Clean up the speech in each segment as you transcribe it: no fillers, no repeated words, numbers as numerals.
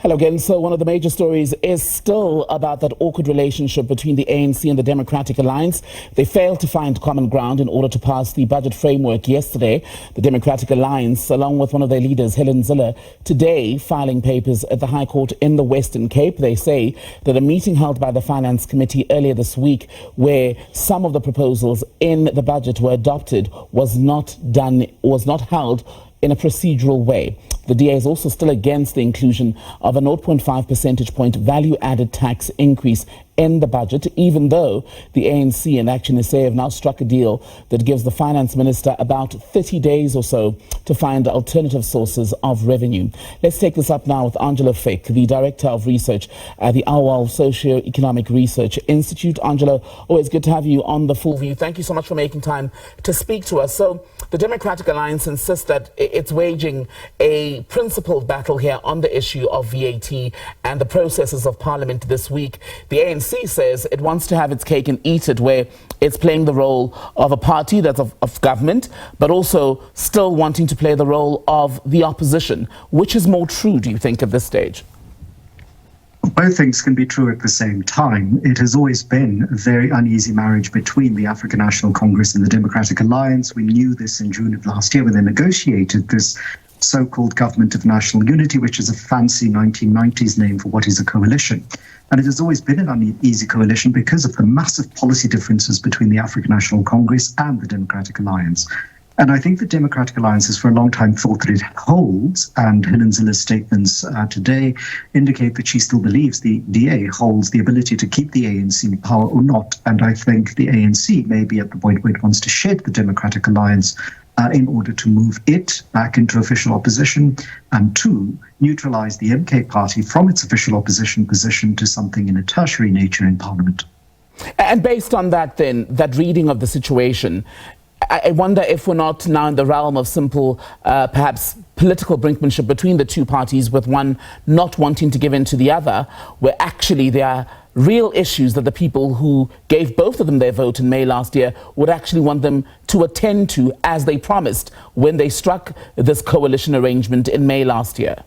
Hello again. So one of the major stories is still about that awkward relationship between the ANC and the Democratic Alliance. They failed to find common ground in order to pass the budget framework yesterday. The Democratic Alliance, along with one of their leaders, Helen Zille, today filing papers at the High Court in the Western Cape. They say that a meeting held by the Finance Committee earlier this week, where some of the proposals in the budget were adopted, was not held in a procedural way. The DA is also still against the inclusion of a 0.5 percentage point value-added tax increase in the budget, even though the ANC and Action SA have now struck a deal that gives the finance minister about 30 days or so to find alternative sources of revenue. Let's take this up now with Angelo Fick, the Director of Research at the Auwal Socio-economic Research Institute. Angelo, always good to have you on The Full View. Thank you so much for making time to speak to us. So the Democratic Alliance insists that it's waging a principled battle here on the issue of VAT and the processes of Parliament this week. The ANC says it wants to have its cake and eat it, where it's playing the role of a party that's of government, but also still wanting to play the role of the opposition. Which is more true, do you think, at this stage? Both things can be true at the same time. It has always been a very uneasy marriage between the African National Congress and the Democratic Alliance. We knew this in June of last year when they negotiated this so-called Government of National Unity, which is a fancy 1990s name for what is a coalition. And it has always been an uneasy coalition because of the massive policy differences between the African National Congress and the Democratic Alliance. And I think the Democratic Alliance has for a long time thought that it holds, and Helen Zille's statements today indicate that she still believes the DA holds the ability to keep the ANC in power or not. And I think the ANC may be at the point where it wants to shed the Democratic Alliance in order to move it back into official opposition, and two, neutralize the MK party from its official opposition position to something in a tertiary nature in Parliament. And based on that then, that reading of the situation, I wonder if we're not now in the realm of simple, perhaps political brinkmanship between the two parties, with one not wanting to give in to the other, where actually there are real issues that the people who gave both of them their vote in May last year would actually want them to attend to, as they promised when they struck this coalition arrangement in May last year.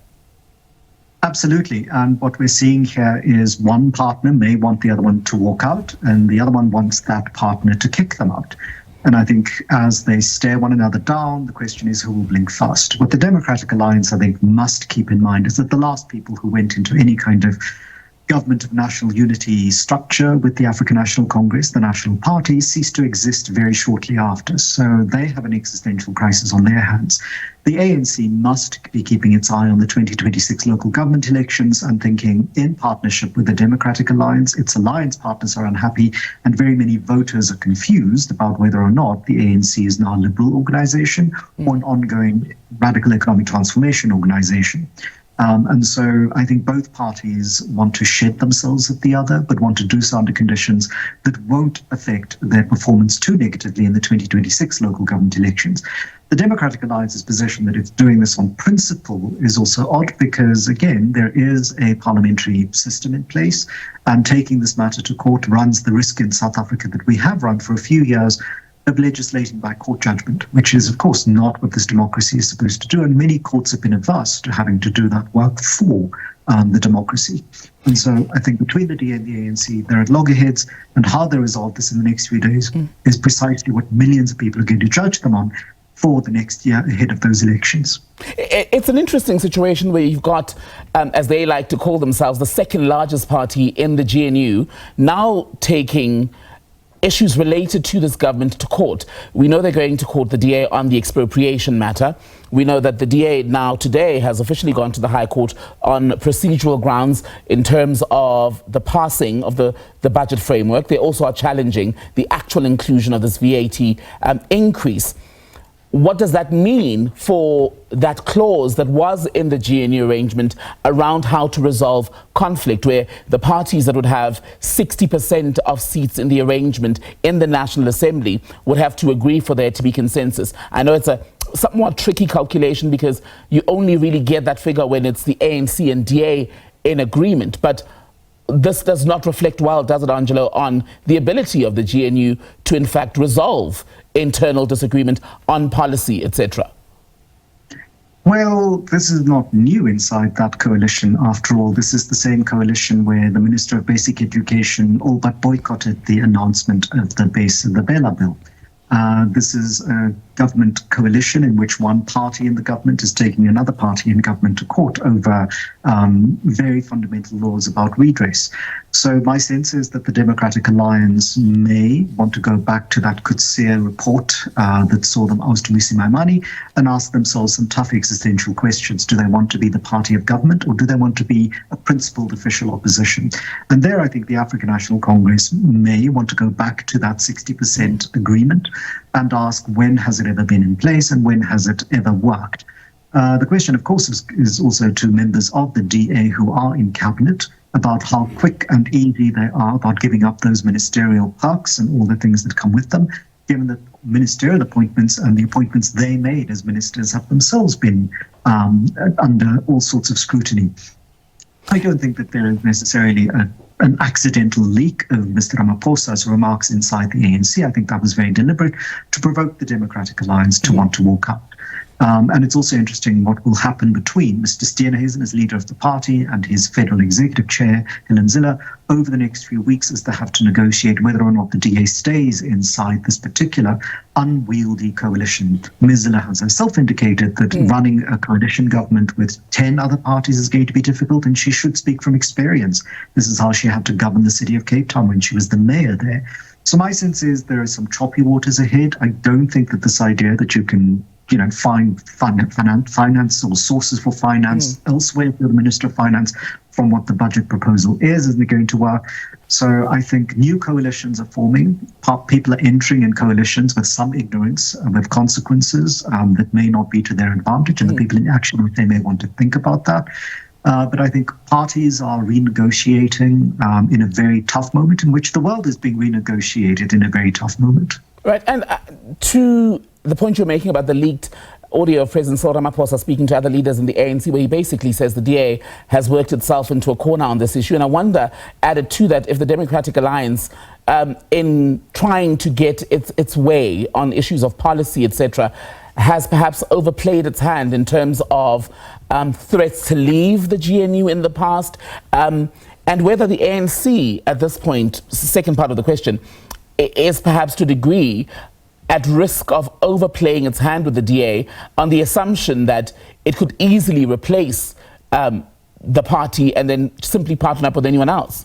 Absolutely. And what we're seeing here is one partner may want the other one to walk out, and the other one wants that partner to kick them out. And I think as they stare one another down, the question is who will blink first. What the Democratic Alliance, I think, must keep in mind is that the last people who went into any kind of Government of National Unity structure with the African National Congress, the National Party, ceased to exist very shortly after. So they have an existential crisis on their hands. The ANC must be keeping its eye on the 2026 local government elections and thinking in partnership with the Democratic Alliance. Its alliance partners are unhappy, and very many voters are confused about whether or not the ANC is now a liberal organization or an ongoing radical economic transformation organization. And so I think both parties want to shed themselves at the other, but want to do so under conditions that won't affect their performance too negatively in the 2026 local government elections. The Democratic Alliance's position that it's doing this on principle is also odd because, again, there is a parliamentary system in place, and taking this matter to court runs the risk in South Africa that we have run for a few years of legislating by court judgment, which is, of course, not what this democracy is supposed to do. And many courts have been averse to having to do that work for the democracy. And so I think between the DA and the ANC, they're at loggerheads, and how they resolve this in the next few days is precisely what millions of people are going to judge them on for the next year ahead of those elections. It's an interesting situation where you've got, as they like to call themselves, the second largest party in the GNU now taking issues related to this government to court. We know they're going to court, the DA, on the expropriation matter. We know that the DA now today has officially gone to the High Court on procedural grounds in terms of the passing of the budget framework. They also are challenging the actual inclusion of this VAT increase. What does that mean for that clause that was in the GNU arrangement around how to resolve conflict, where the parties that would have 60% of seats in the arrangement in the National Assembly would have to agree for there to be consensus? I know it's a somewhat tricky calculation because you only really get that figure when it's the ANC and DA in agreement, but this does not reflect well, does it, Angelo, on the ability of the GNU to, in fact, resolve internal disagreement on policy, etc.? Well, this is not new inside that coalition. After all, this is the same coalition where the Minister of Basic Education all but boycotted the announcement of the Bela bill. This is a government coalition in which one party in the government is taking another party in government to court over very fundamental laws about redress. So my sense is that the Democratic Alliance may want to go back to that Kutsia report that saw them oust Mmusi Maimane and ask themselves some tough existential questions. Do they want to be the party of government, or do they want to be a principled official opposition? And there I think the African National Congress may want to go back to that 60% agreement and ask, when has it ever been in place and when has it ever worked? The question, of course, is also to members of the DA who are in cabinet about how quick and easy they are about giving up those ministerial perks and all the things that come with them, given that ministerial appointments and the appointments they made as ministers have themselves been under all sorts of scrutiny. I don't think that there is necessarily an accidental leak of Mr. Ramaphosa's remarks inside the ANC. I think that was very deliberate to provoke the Democratic Alliance to want to walk out. And it's also interesting what will happen between Mr. Steenhuisen as leader of the party and his federal executive chair, Helen Zille, over the next few weeks as they have to negotiate whether or not the DA stays inside this particular unwieldy coalition. Ms. Zille has herself indicated that running a coalition government with 10 other parties is going to be difficult, and she should speak from experience. This is how she had to govern the city of Cape Town when she was the mayor there. So my sense is there are some choppy waters ahead. I don't think that this idea that you can find finance or sources for finance elsewhere for the Minister of Finance from what the budget proposal isn't going to work. So I think new coalitions are forming. People are entering in coalitions with some ignorance, with consequences that may not be to their advantage, and the people in action, they may want to think about that. But I think parties are renegotiating in a very tough moment in which the world is being renegotiated in a very tough moment. Right, and to the point you're making about the leaked audio of President Cyril Ramaphosa speaking to other leaders in the ANC, where he basically says the DA has worked itself into a corner on this issue. And I wonder, added to that, if the Democratic Alliance, in trying to get its way on issues of policy, etc., has perhaps overplayed its hand in terms of threats to leave the GNU in the past, and whether the ANC at this point, second part of the question, is perhaps to a degree at risk of overplaying its hand with the DA on the assumption that it could easily replace the party and then simply partner up with anyone else.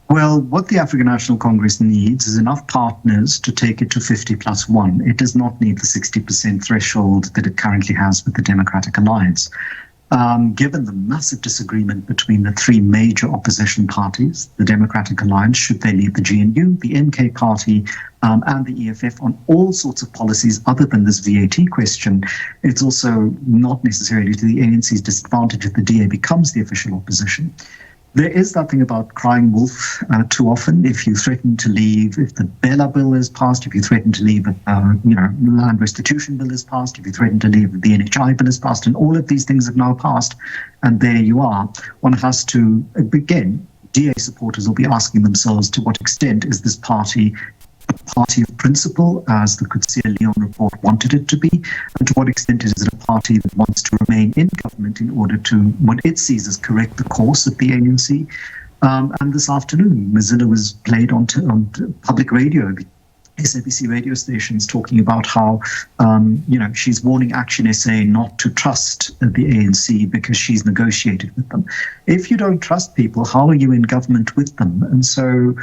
Well, what the African National Congress needs is enough partners to take it to 50+1. It does not need the 60% threshold that it currently has with the Democratic Alliance. Given the massive disagreement between the three major opposition parties, the Democratic Alliance, should they leave the GNU, the MK Party, and the EFF on all sorts of policies other than this VAT question, it's also not necessarily to the ANC's disadvantage if the DA becomes the official opposition. There is that thing about crying wolf too often. If you threaten to leave, if the Bela bill is passed, if you threaten to leave, land restitution bill is passed, if you threaten to leave, the NHI bill is passed, and all of these things have now passed, and there you are. One has to, again, DA supporters will be asking themselves, to what extent is this party a party of principle, as the Kutsia-Leon report wanted it to be, and to what extent is it a party that wants to remain in government in order to, what it sees as correct the course of the ANC. And this afternoon, Ms. Zille was played on public radio, SABC radio stations, talking about how, she's warning Action SA not to trust the ANC because she's negotiated with them. If you don't trust people, how are you in government with them? And so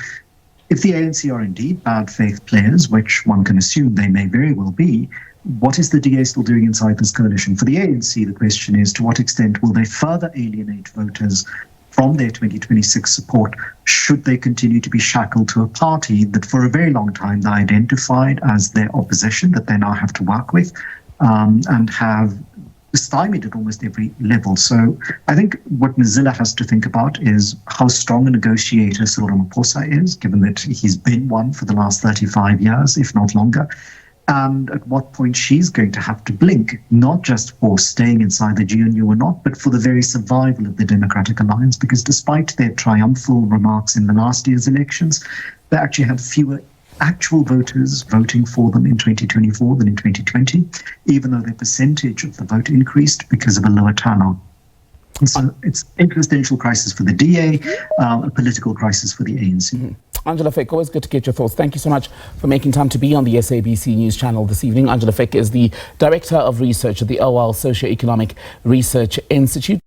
if the ANC are indeed bad faith players, which one can assume they may very well be, what is the DA still doing inside this coalition? For the ANC, the question is, to what extent will they further alienate voters from their 2026 support, should they continue to be shackled to a party that for a very long time they identified as their opposition, that they now have to work with, and have stymied at almost every level. So I think what Ms. Zille has to think about is how strong a negotiator Cyril Ramaphosa is, given that he's been one for the last 35 years, if not longer, and at what point she's going to have to blink, not just for staying inside the GNU or not, but for the very survival of the Democratic Alliance, because despite their triumphal remarks in the last year's elections, they actually had fewer actual voters voting for them in 2024 than in 2020, even though their percentage of the vote increased because of a lower turnout. And so it's an existential crisis for the DA, a political crisis for the ANC. Mm-hmm. Angelo Fick, always good to get your thoughts. Thank you so much for making time to be on the SABC News channel this evening. Angelo Fick is the Director of Research at the Auwal Socio-economic Research Institute.